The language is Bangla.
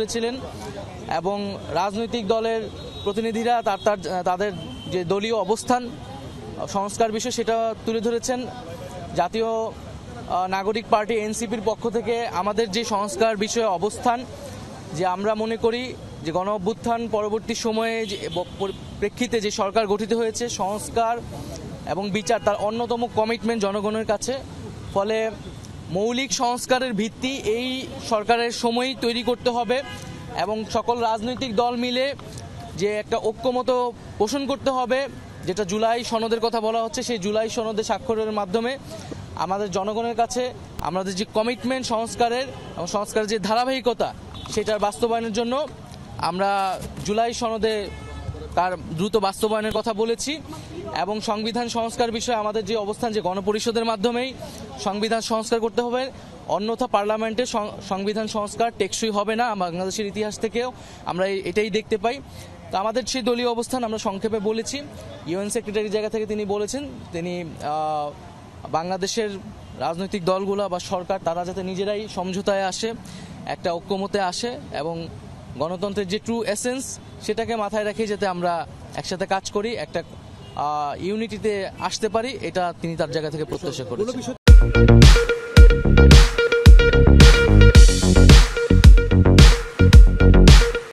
করেছিলেন এবং রাজনৈতিক দলের প্রতিনিধিরা তাদের যে দলীয় অবস্থান সংস্কার বিষয় সেটা তুলে ধরেছেন। জাতীয় নাগরিক পার্টি এনসিপির পক্ষ থেকে আমাদের যে সংস্কার বিষয়ে অবস্থান, যে আমরা মনে করি যে গণ অভ্যুত্থান পরবর্তী সময়ে যে প্রেক্ষিতে যে সরকার গঠিত হয়েছে, সংস্কার এবং বিচার তার অন্যতম কমিটমেন্ট জনগণের কাছে। ফলে মৌলিক সংস্কারের ভিত্তি এই সরকারের সময়ই তৈরি করতে হবে এবং সকল রাজনৈতিক দল মিলে যে একটা ঐক্যমত পোষণ করতে হবে, যেটা জুলাই সনদের কথা বলা হচ্ছে। সেই জুলাই সনদে স্বাক্ষরের মাধ্যমে আমাদের জনগণের কাছে আমাদের যে কমিটমেন্ট সংস্কারের এবং সংস্কারের যে ধারাবাহিকতা সেটার বাস্তবায়নের জন্য আমরা জুলাই সনদে তার দ্রুত বাস্তবায়নের কথা বলেছি। এবং সংবিধান সংস্কার বিষয়ে আমাদের যে অবস্থান, যে গণপরিষদের মাধ্যমেই সংবিধান সংস্কার করতে হবে, অন্যথা পার্লামেন্টের সংবিধান সংস্কার টেকসই হবে না। বাংলাদেশের ইতিহাস থেকেও আমরা এটাই দেখতে পাই। তো আমাদের সেই দলীয় অবস্থান আমরা সংক্ষেপে বলেছি। ইউএন সেক্রেটারির জায়গা থেকে তিনি বলেছেন তিনি বাংলাদেশের রাজনৈতিক দলগুলো বা সরকার তারা যাতে নিজেরাই সমঝোতায় আসে, একটা ঐক্যমতে আসে এবং গণতন্ত্রের যে ট্রু এসেন্স সেটাকে মাথায় রেখে যাতে আমরা একসাথে কাজ করি, একটা ইউনিটিতে আসতে পারি, এটা তিনি তার জায়গা থেকে প্রত্যাশা করেছেন।